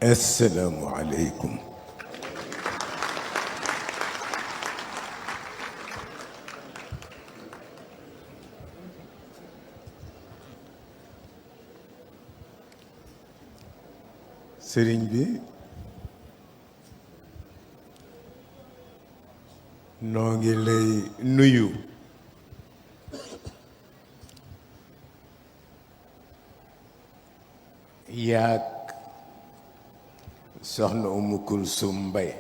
السلام عليكم. sëriñ bi noo ngi lay nuyu yaag soxna Umu Kulsum Mbay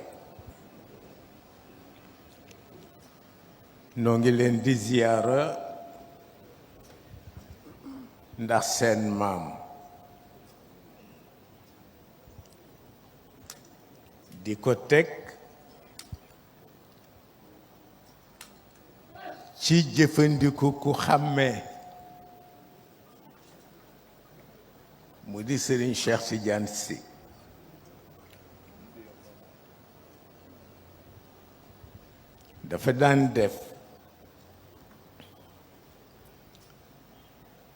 noo ngi leen di ziyaara ndax seen maam di ko teg ci jëfandiku ku xàmmee mu di Serigne Cheikh Tidiane Sy dafa daan def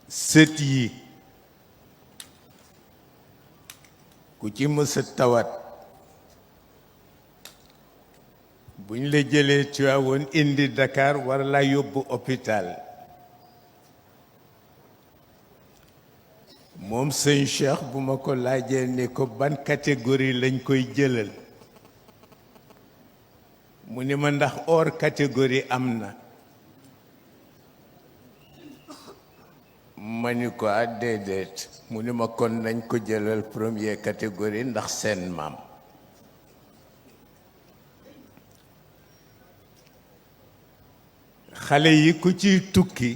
sët yi ku ci mësa tawat buñ la jëlee Tiwaawoon indi Dakar war la yóbbu hôpital moom sëñ Cheikh bu ma ko laajee ni ko ban catégorie lañ koy jëlal mu ni ma ndax hors catégorie am na ma ni ko déedéet mu ni ma kon nañ ko jëlal première catégorie ndax seen maam xale yi ku ciy tukki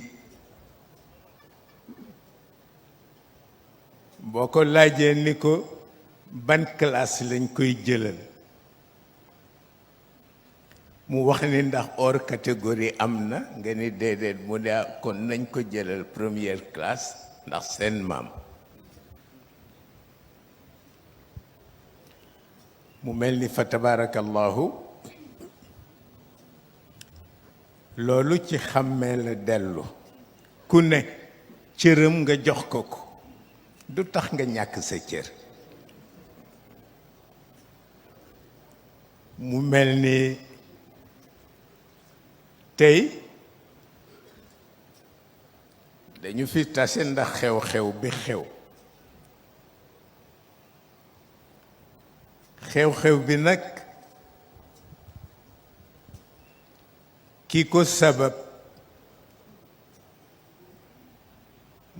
boo ko laajee ni ko ban classe lañ koy jëlal mu wax ni ndax hors catégorie am na nga ni déedéet mu ne kon nañ ko jëlal première classe ndax seen maam mu mel ni fa tabarakallahu loolu ci xàmmee la dellu ku ne cëram nga jox ko ko du tax nga ñàkk sa cër mu mel ni tey dañu fi tase ndax xew-xew bi xew-xew bi nag ki ko sabab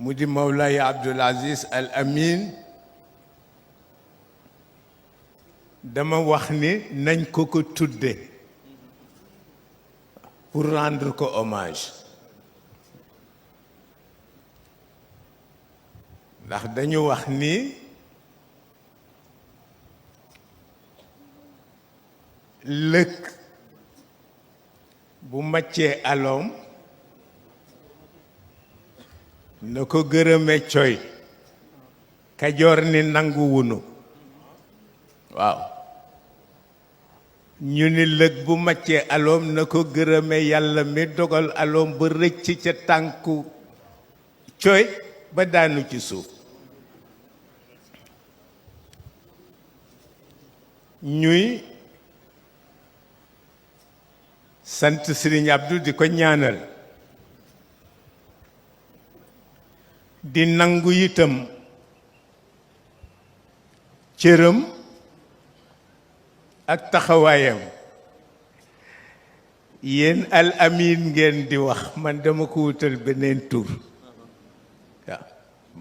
mu di Mawlaay Abdul Aziz Al Amin dama wax ni nañ ko ko tudde pour rendre ko hommage ndax dañu wax ni lëkk bu màccee aloom na ko gërëme coy Kajoor ni nangu wunu waaw ñu ni lëg bu màccee aloom na ko gërëme yàlla mi dogal aloom ba rëcc ca tànku coy ba daanu ci suuf ñuy sant Sëriñ Abdou di ko ñaanal di nangu itam cëram ak taxawaayam yéen Al Amin ngeen di wax man dama ko wutal beneen tur waaw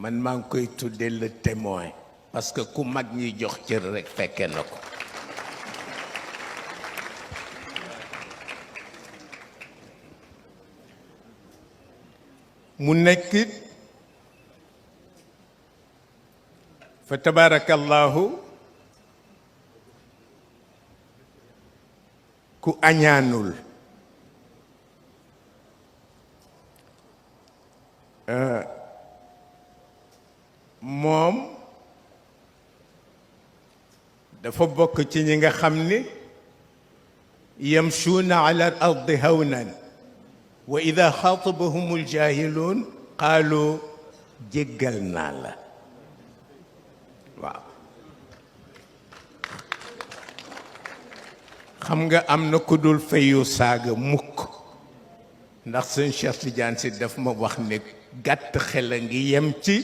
man maa ngi koy tuddee le témoin parce que ku mag ñi jox cër rekk fekke na ko mu nekk fa tabarakallahu ku añaanul moom dafa bokk ci ñi nga xam ni yamshuuna ala al ardi hawnan wa ida xaatabahum aljahiluun qaalu jéggal naa la waaw xam nga am na ku dul fayu saaga mukk ndax sëñ Cheikh Tidiane si daf ma wax ne gàtt xel a ngi yem ci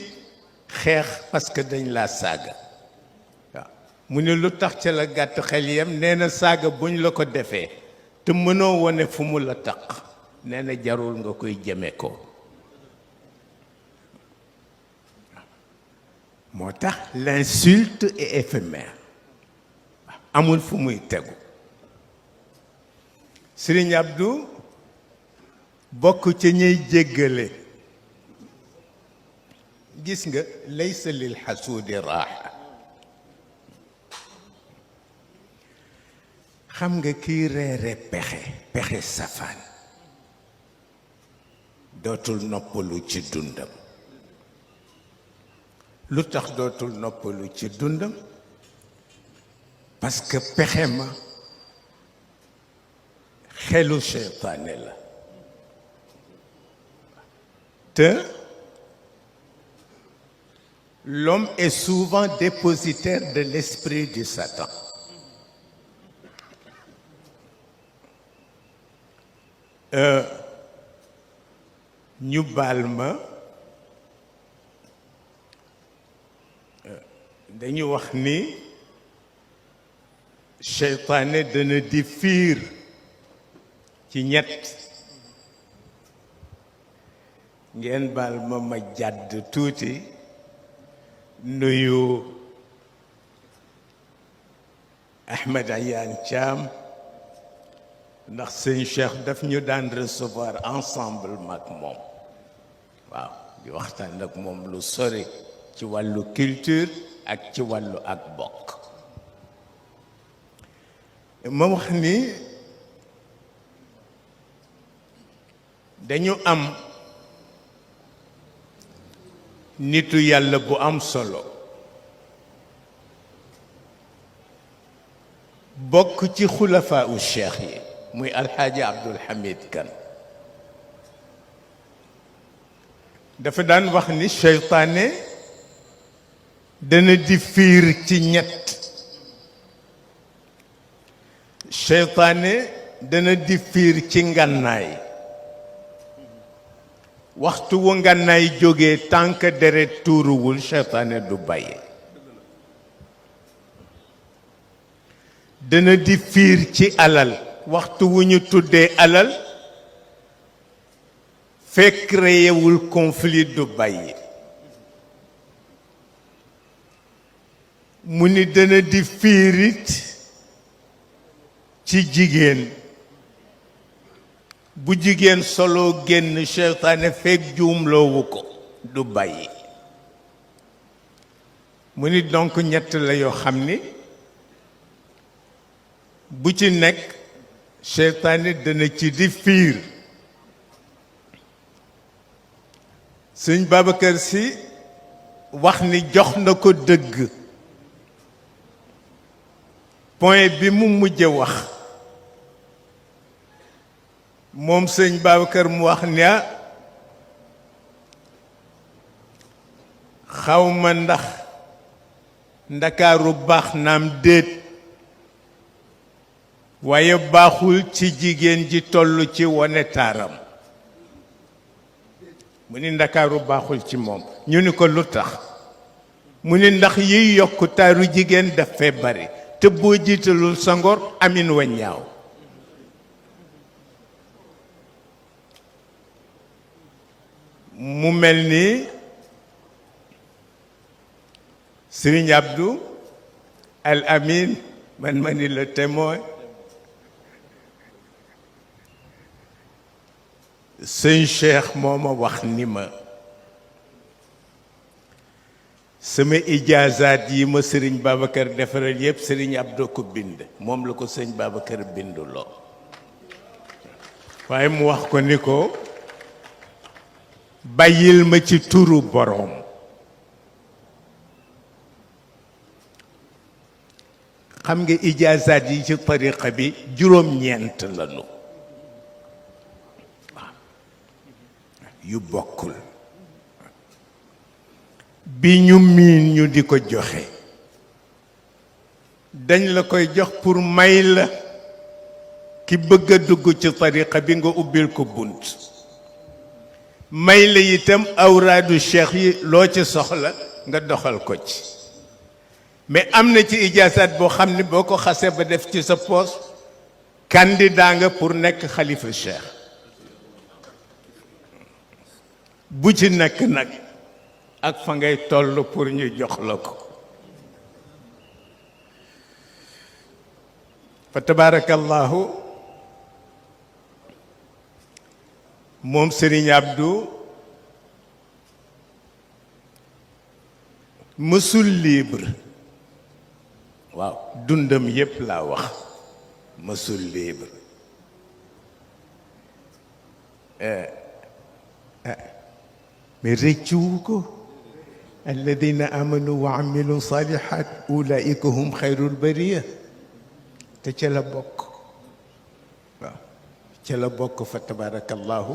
xeex parce que dañ laa saaga waaw mu ne lu tax ca la gàtt xel yem nee na saaga buñ la ko defee te mënoo wone fu mu la taq nee na jarul nga koy jëme ko moo tax l'insulte est éphémère amul fu muy tegu Serigne Abdou bokk ci ñuy jéggale gis nga laysa lil xasuudi raaxa xam nga kii reere pexe safaan dootul noppalu ci dundam lu tax dootul noppalu ci dundam parce que pexe ma xelu seytaane la te l'homme est souvent dépositaire de l'esprit du Satan ñu baal ma dañu wax ni seytaane dana di fiir ci ñett ngeen baal ma jàdd tuuti nuyu Ahmed Ayaan Thiam ndax sëñ Cheikh daf ñu daan recevoir ensemble mag moom waaw di waxtaan ak moom lu sori ci wàllu culture ak ci wàllu ak bokk ma wax ni dañu am nitu yàlla bu am solo bokk ci xulafaa u cheikh yi muy alxaaji Abdul Hamid Kan dafa daan wax ni seytaane dana di fiir ci ñett seytaane dana di fiir ci ngànnaay waxtu wu ngànnaay jógee tànk deret tuuruwul seytaane du bàyyi dana di fiir ci alal waxtu wu ñu tuddee alal fekk réyewul conflit du bàyyi mu ni dana di fiirit ci jigéen bu jigéen solo génn seytaane fekk juumloowu ko du bàyyi mu ni donc ñett la yoo xam ni bu ci nekk seytaane dana ci di fiir sëñ Babacar Sy wax ni jox na ko dëgg point bi mu mujj wax moom sëñ Babacar mu wax ne xawma ndax ndakaaru baax naam déet waaye baaxul ci jigéen ji toll ci wone taaram mu ni ndakaaru baaxul ci moom ñu ni ko lu tax mu ni ndax yiy yokk taaru jigéen daf fee bari te boo jiitalul sa ngor amin wa ñaaw mu mel ni Serigne Abdou Al Amin man ma ni le témoin sëñ Cheikh moo ma wax ni ma sama ijaazaat yi ma sëriñ Babacar defaral yépp sëriñ Abdou ko bind moom la ko sëñ Babacar binduloo waaye mu wax ko ni ko bàyyil ma ci turu boroom xam nga ijaazaat yi ci tariqa bi juróom-ñeent lañu yu bokkul bi ñu miin ñu di ko joxe dañ la koy jox pour may la ki bëgg a dugg ci tariqa bi nga ubbil ko bunt may la itam awraadu cheikh yi loo ci soxla nga doxal ko ci mais am na ci ijaasaat boo xam ne boo ko xasee ba def ci sa poos candidat nga pour nekk xalifa cheikh bu ci nekk nag ak fa ngay toll pour ñu jox la ko fa tabarakallahu moom Serigne Abdou mësul libre waaw dundam yépp laa wax mësul libre mais rëccuwu ko alladina amanu wa amilu salihat ulaika hum xayrul bariya te ca la bokk waaw ca la bokk fa tabarakallahu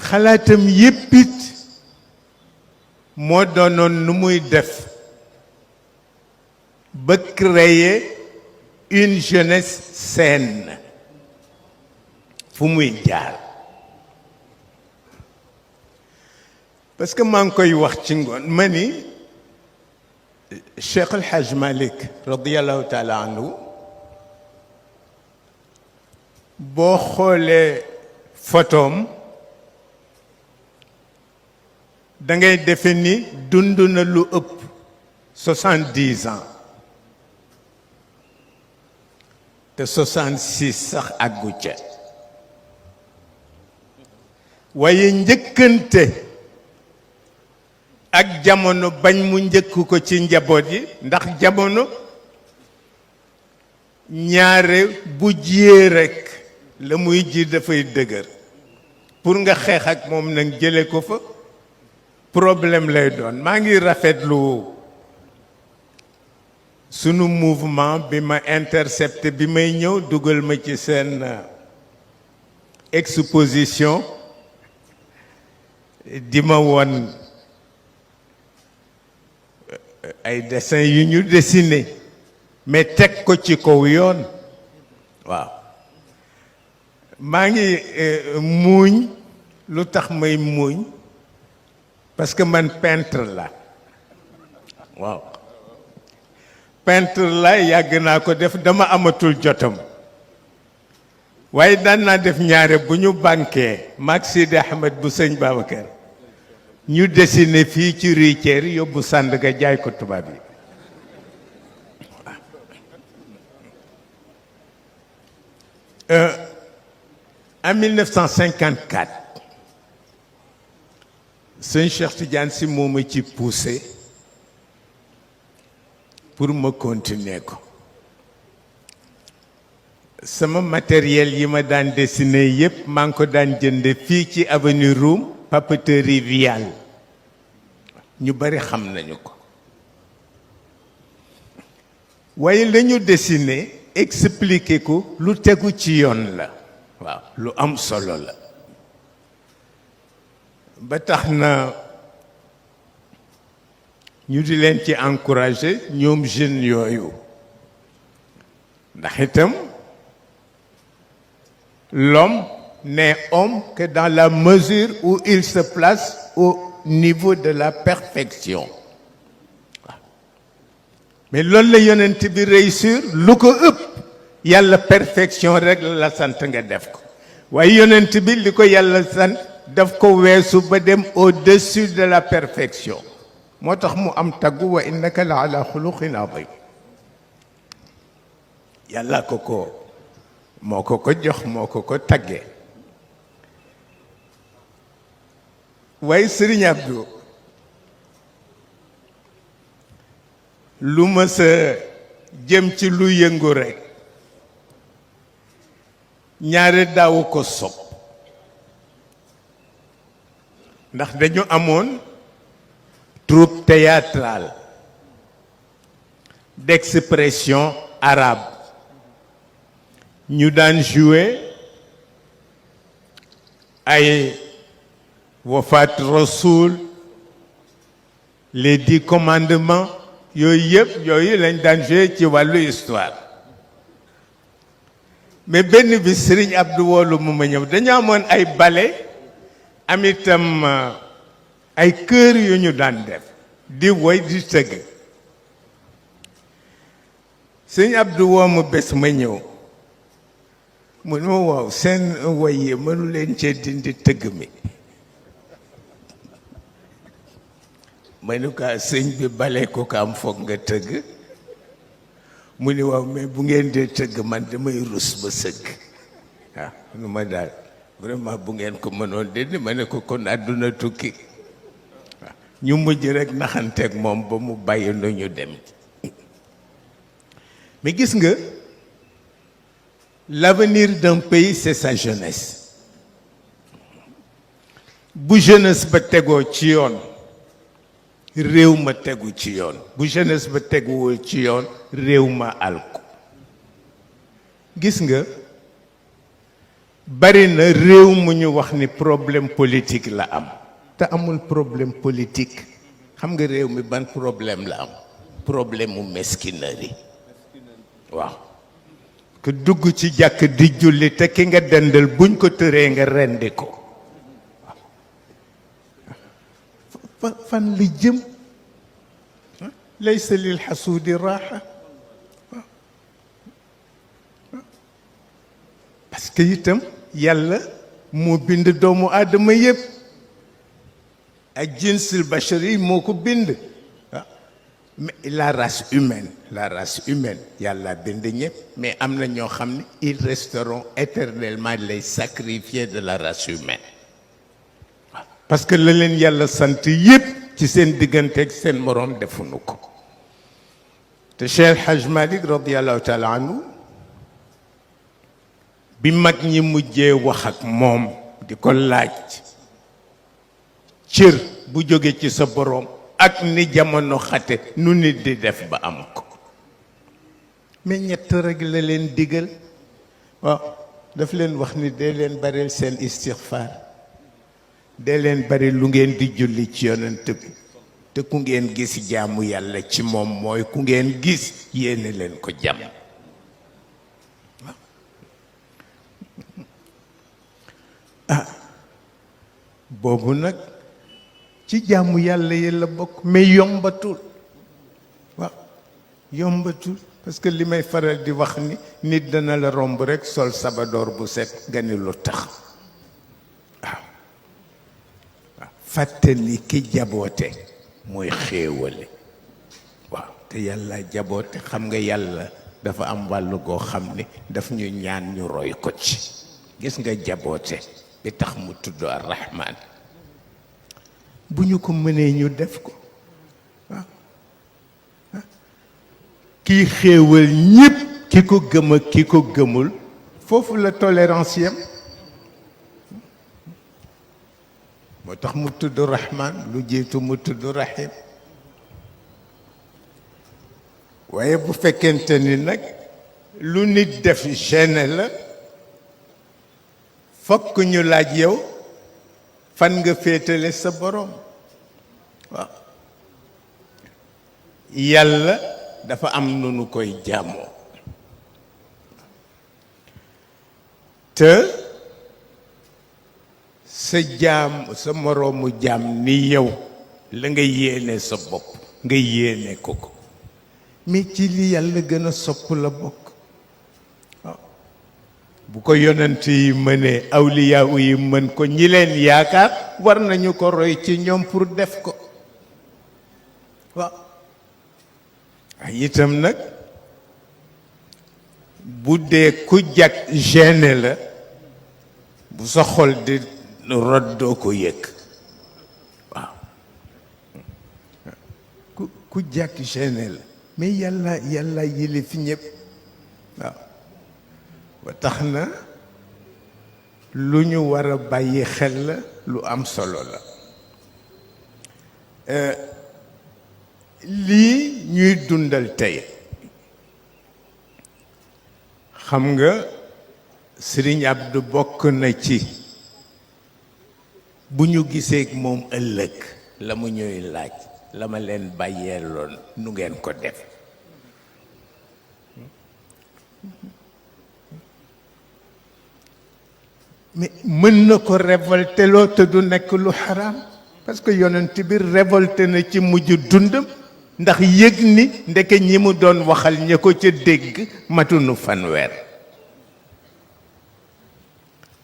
xalaatam yéppit moo doonoon nu muy def ba créer une jeunesse saine fu muy jaar parce que maa ngi koy wax ci ngoon ma ni Cheikh El Hadj Malick radiallahu taala anhu boo xoolee photom da ngay defe ni dund na lu ëpp 70 ans te 66 sax àggu ca waaye njëkkante ak jamono bañ mu njëkk ko ci njaboot yi ndax jamono ñaare bu jiyee rekk la muy ji dafay dëgër pour nga xeex ak moom nag jële ko fa problème lay doon maa ngi rafetlu sunu mouvement bi ma intercepté bi may ñëw dugal ma ci seen exposition di ma woon ay dessin yu ñu dessiné mais teg ko ci kaw yoon waaw maa ngi muuñ lu tax may muuñ parce que man peintre la waaw peintre la yàgg naa ko def dama amatul jotam waaye daan naa def ñaare bu ñu banquee maag Sidi Ahmed bu sëñ Babacar ñu dessiné fii ci Riceer yóbbu Sandaga jaay ko tubaab yi en 1954 sëñ Cheikh Tidiane Sy moo ma ci poussé pour ma continuer ko sama matériel yi ma daan dessiné yépp maa ngi ko daan jënd fii ci avenue Roume papeterie Vial ñu bari xam nañu ko waaye la ñu dessiné expliqué ko lu tegu ci yoon la waaw lu am solo la ba tax na ñu di leen ci encouragé ñoom jeunes yooyu ndax itam l'homme n'est homme que dans la mesure où il se place au niveau de la perfection mais loolu la yonent bi réussir lu ko ëpp yàlla perfection rek la sant nga def ko waaye yonent bi li ko yàlla sant daf ko weesu ba dem au-dessus de la perfection moo tax mu am taggu wa innaka la ala xuluqin adim yàlla moo ko jox moo ko taggee waaye Serigne Abdou lu ma sa jëm ci lu yëngu rekk ñaare daawu ko sopp ndax dañu amoon troupe théâtrale d'expression arabe ñu daan jouer ay Wafat Rasoul les 10 commandements yooyu yëpp yooyu lañ daan jouer ci wàllu histoire mais benn bi Serigne Abdou woolu mu ma ñëw dañu amoon ay bale am itam ay kër yu ñu daan def di woy di tëgg Serigne Abdou woo ma bés ma ñëw mu ne ma waaw seen woy yi mënu leen cee dindi tëgg mi ma ne ko sëñ bi bale ko ko am foog nga tëgg mu ni waaw mais bu ngeen dee tëgg man damay rus ba sëgg waaw nu ma daal vraiment bu ngeen ko mënoon dindi ma ne ko kon àdduna tukki waaw ñu mujj rek naxanteeg moom ba mu bàyyi nu ñu dem mais gis nga l'avenir d'un pays c'est sa jeunesse bu jeunesse ba tegoo ci yoon réew ma tegu ci yoon bu jeunesse ba teguwul ci yoon réew ma alku gis nga bari na réew mu ñu wax ni problème politique la am te amul problème politique xam nga réew mi ban problème la am problème mu mesquinerie waaw que dugg ci jàkk di julli te ki nga dendal buñ ko tëree nga rendi ko fan li jëm laysa lil xasuudi raaxa parce que itam yàlla moo bind doomu aadama yépp ak jinsul bachari moo ko bind mais la race humaine yàlla bind ñëpp mais am na ñoo xam ne ils resteront éternellement les sacrifiés de la race humaine parce que la leen yàlla sant yépp ci seen diggante ak seen moroom defuñu ko te Cheikh Haj Malik radiallahu taala anhu bi mag ñi mujjee wax ak moom di ko laaj cër bu jóge ci sa boroom ak ni jamono xate nu nit di def ba am ko mais ñett rek la leen digal waaw daf leen wax ni dee leen baril seen istixfaar dee leen bari lu ngeen di julli ci yonent bi te ku ngeen gis jaamu yàlla ci moom mooy ku ngeen gis yéene leen ko jàmm boobu nag ci jaamu yàlla yi la bokk mais yombatul waaw yombatul parce que li may faral di wax ni nit dana la romb rek sol sabadoor bu set nga ni lu tax waaw fàttali ki jaboote mooy xéewale waaw te yàlla jaboote xam nga yàlla dafa am wàllu goo xam ni daf ñu ñaan ñu roy ko ci gis nga jaboote bi tax mu tudd ar-Rahman bu ñu ko mënee ñu def ko waaw kii xéewal ñépp ki ko gëm ak ki ko gëmul foofu la tolérance yam moo tax mu tudd Rahman lu jiitu mu tudd Rahim waaye bu fekkente ni nag lu nit def gêné la fokk ñu laaj yow fan nga féetale sa boroom waaw yàlla dafa am nu nu koy jaamoo te sa jaam sa moroomu jaam ni yow la nga yéene sa bopp nga yéene ko ko mais ci li yàlla gën a sopp la bokk waaw bu ko yonent yi mënee awliyaa yi mën ko ñi leen yaakaar war nañu ko roy ci ñoom pour def ko waaw ay itam nag bu dee ku jag gêné la bu sa xol di rod doo ko yëg waaw ku jag gêné la mais yàlla yili fi ñëpp waaw ba tax na lu ñu war a bàyyi xel la lu am solo la lii ñuy dundal tey xam nga Sëriñ Abdu bokk na ci bu ñu gisee moom ëllëg la mu ñuy laaj la ma leen bàyyeeloon nu ngeen ko def mais mën na ko révolté loo te du nekk lu xaraam parce que yonent bi révolté na ci mujj dundam ndax yëg ni ndeke ñi mu doon waxal ña ko ca dégg matunu fanweer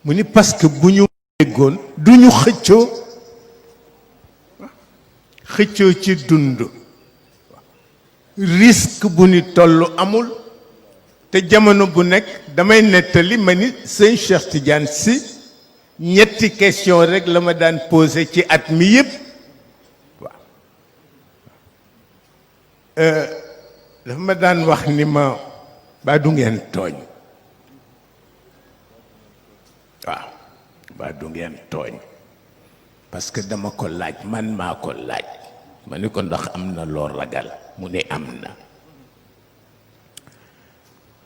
mu ni parce que bu ñu déggoon du ñu xëccoo ci dund risque bu ni toll amul te jamono bu nekk damay nettali ma ni sëñ Cheikh Tidiane Sy ñetti question rek la ma daan posé ci at mi yëpp waaw dafa ma daan wax ni ma baa du ngeen tooñ waaw baa du ngeen tooñ parce que dama ko laaj man maa ko laaj ma ni ko ndax am na loo ragal mu ne am na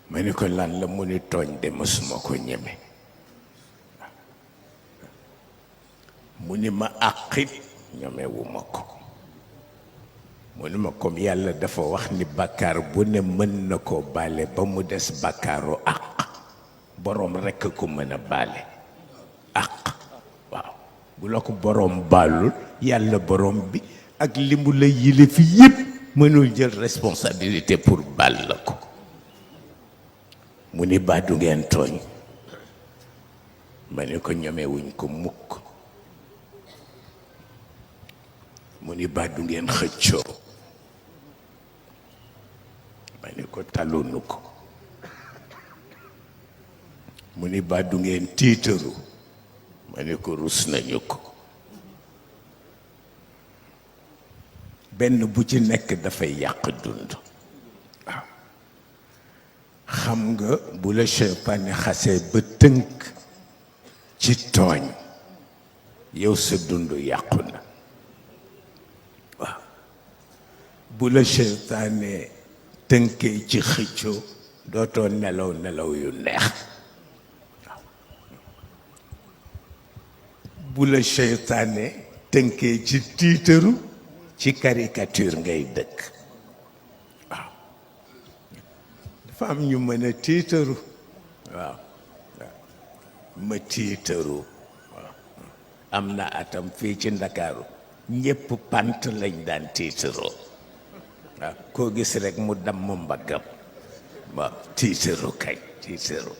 ma ni ko lan la mu ni tooñ de mësuma ko ñeme mu ni ma àqit ñemewuma ko mu ni ma comme yàlla dafa wax ni bàkkaar bu ne mën na koo baale ba mu des bàkkaaru àq boroom rekk ko mën a baale àq waaw bu la ko boroom baalul yàlla boroom bi ak li mu la yilif yépp mënul jël responsabilité pour baal la ko mu ni baa du ngeen tooñ ma ni ko ñemewuñ ko mukk mu ni baa du ngeen xëccoo ma ni ko talunu ko mu ni baa du ngeen tiitaru ma ni ko rus nañu ko benn bu ci nekk dafay yàq dund waaw xam nga bu la seytaane xasee ba tënk ci tooñ yow sa dund yàqu na waaw bu la seytaane tënkee ci xëccoo dootoo nelaw nelaw yu neex waaw bu la seytaane tënkee ci tiitaru ci caricature ngay dëkk waaw dafa am ñu mën a tiitaru waaw ma tiitaru waaw am na atam fii ci Ndakaaru ñépp pant lañ daan tiitaroo waaw koo gis rek mu damm mbaggam waaw tiitaru kay tiitaru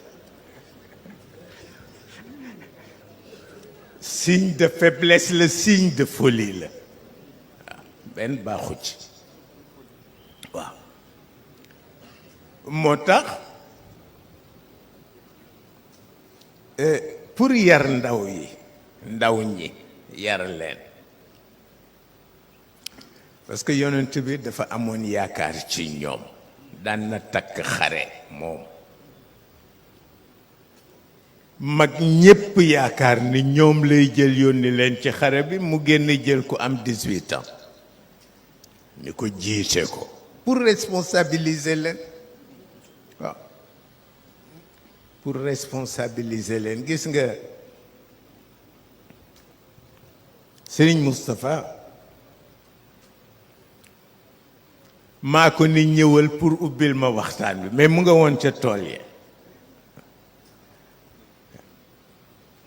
signe de faiblesse la signe de folie la benn baaxu ci waaw moo tax pour yar ndaw ñi yar leen parce que yonent bi dafa amoon yaakaar ci ñoom daan na takk xare moom mag ñépp yaakaar ni ñoom lay jël yónni leen ci xare bi mu génn jël ko am 18 ans ni ko jiite ko pour responsabiliser leen waaw pour responsabiliser leen gis nga Serigne Moustapha maa ko ni ñëwal pour ubbil ma waxtaan bi mais mu nga woon ca tool yi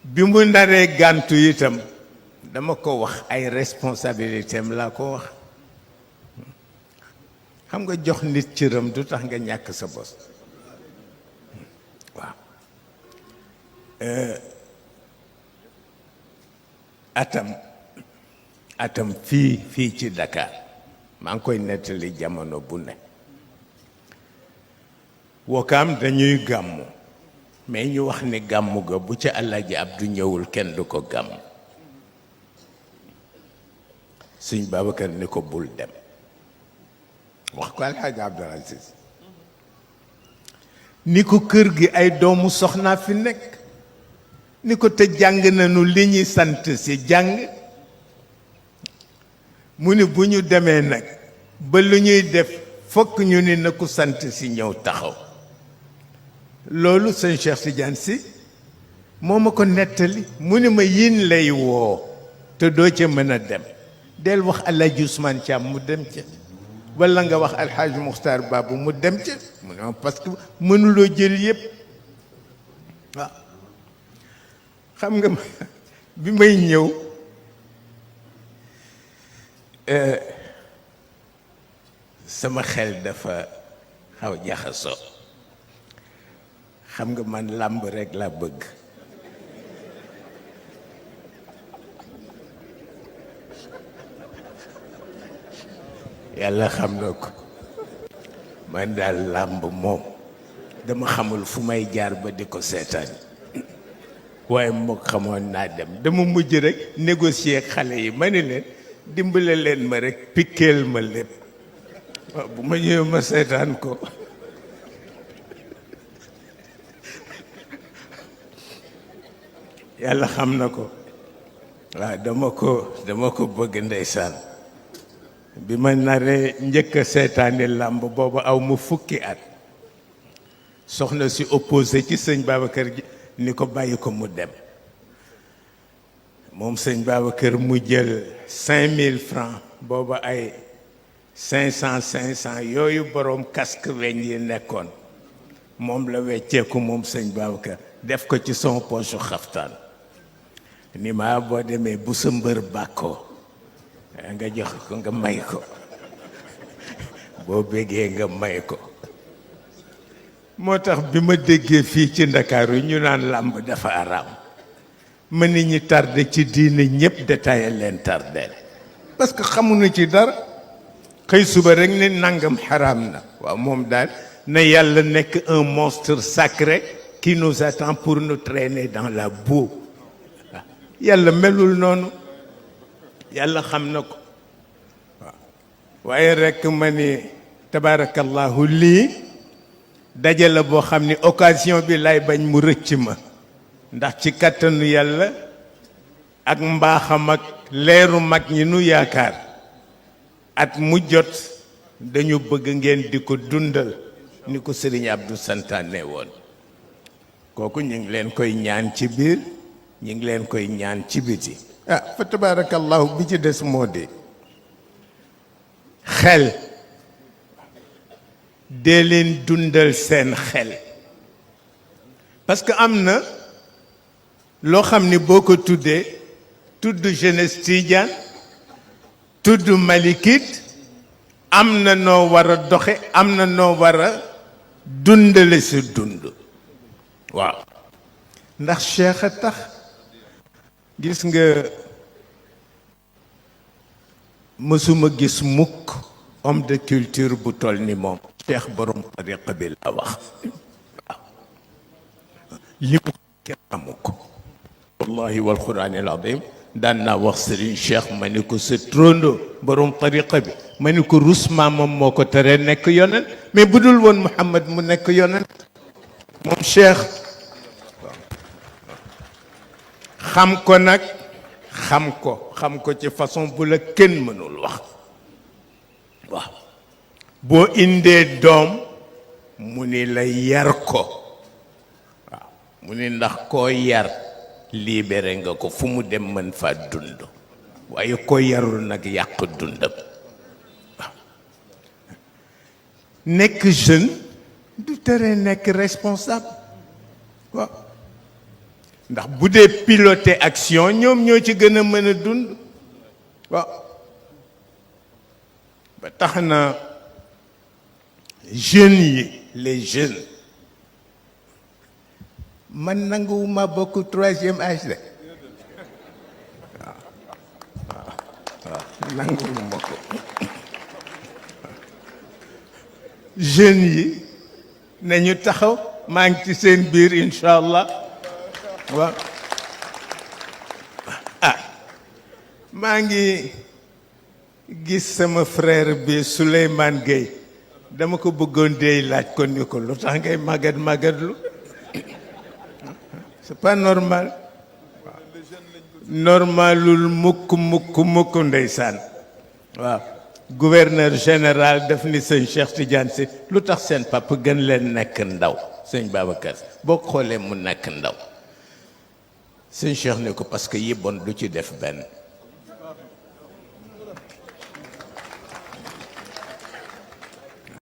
bi mu naree gàntu itam dama ko wax ay responsabilité am laa ko wax xam nga jox nit cëram du tax nga ñàkk sa bos waaw atam fii ci Dakar maa ngi koy nettali jamono bu ne Wakaam dañuy gàmmu mais ñu wax ni gàmmu ga bu ca Alaaji Abdu ñëwul kenn du ko gàmm Sëñ Babacar ni ko bul dem wax ko Alaaji Abdul Aziz ni ko kër gi ay doomu soxnaa fi nekk ni ko te jàng nañu li ñuy sant si jàng mu ni bu ñu demee nag ba lu ñuy def fokk ñu ni na ku sant si ñëw taxaw loolu sëñ Cheikh Tidiane Sy moo ma ko nettali mu ni ma yin lay woo te doo ca mën a dem del wax Alaaji Ousmane Thiam mu dem ca walla nga wax Alxaaji Muxtaar Baabu mu dem ca mu ne parce que mënuloo jël yépp waaw xam nga bi may ñëw sama xel dafa xaw jaxasoo xam nga man làmb rekk laa bëgg yàlla xam na ko man daal làmb moom dama xamul fu may jaar ba di ko seetaan waaye moo xamoon naa dem dama mujj rek négocier ak xale yi ma ni leen dimbale leen ma rek pikkeel ma lépp waaw bu ma ñëwee ma seetaan ko yàlla xam na ko waaw dama ko bëgg ndeysaan bi ma naree njëkk a seetaani làmb boobu aw mu fukki at soxna si opposé ci sëñ Babacar ji ni ko bàyyi ko mu dem moom sëñ Babacar mu jël 5000 francs booba ay 500 yooyu boroom casque weñ yi nekkoon moom la wecceeku moom sëñ Babacar def ko ci son poche xaftaan ni ma boo demee bu sa mbër bàkkoo nga jox ko nga may ko boo bëggee nga may ko moo tax bi ma déggee fii ci Ndakaaru ñu naan làmb dafa araam ma nit ñi tardé ci diine ñëpp détaillé leen tardé parce que xamuñu ci dara xëy suba rek ne nangam xaraam na waaw moom daal na yàlla nekk un monstre sacré qui nous attend pour nous traîner dans la boue yàlla melul noonu yàlla xam na ko waaw waaye rek ma ni tabaarakallahu lii dajale boo xam ni occasion bi lay bañ mu rëcc ma ndax ci kàttanu yàlla ak mbaaxam ak leeru mag ñi nu yaakaar at mu jot dañu bëgg ngeen di ko dundal ni ko Serigne Abdou santaane woon kooku ñu ngi leen koy ñaan ci biir ñu ngi leen koy ñaan ci biti fa tabaarakallahu bi ci des moo di xel dee leen dundal seen xel parce que am na loo xam ni boo ko tuddee tudd jeunesse tidiane tudd malikite am na noo war a doxe am na noo war a dundale sa dund waaw ndax cheikh a tax gis nga mësuma gis mukk homme de culture bu toll ni moom cheikh borom tariqa bi la wax waaw li mu kenn amu ko wallahi wal qur'ani al azim daan naa wax Serigne Cheikh ma ni ko sa trondo borom tariqa bi ma ni ko rus maamam moo ko teree nekk yonent mais bu dul woon Muhammad mu nekk yonent moom cheikh xam ko nag xam ko ci façon bu la kenn mënul wax waaw boo indee doom mu ni la yar ko waaw mu ni ndax koo yar libéré nga ko fu mu dem mën fa dund waaye koo yarul nag yàq dundam waaw nekk jeune du tere nekk responsable waaw ndax bu dee piloter action ñoom ñoo ci gën a mën a dund waaw ba tax na jeunes yi les jeunes man nanguwuma bokk troisième âge de waaw nanguwuma ko jeunes yi nañu taxaw maa ngi ci seen biir incha allah waaw maa ngi gis sama frère bi Souleymane Gueye dama ko bëggoon dey laaj ko ni ko lu tax ngay màggatlu c'est pas normal normalul mukk ndeysaan waaw gouverneur général daf ni sëñ Cheikh Tidiane Sy lu tax seen papa gën leen nekk ndaw sëñ Babacar boo xoolee mu nekk ndaw sëñ Cheikh ne ko parce que yi bon du ci def benn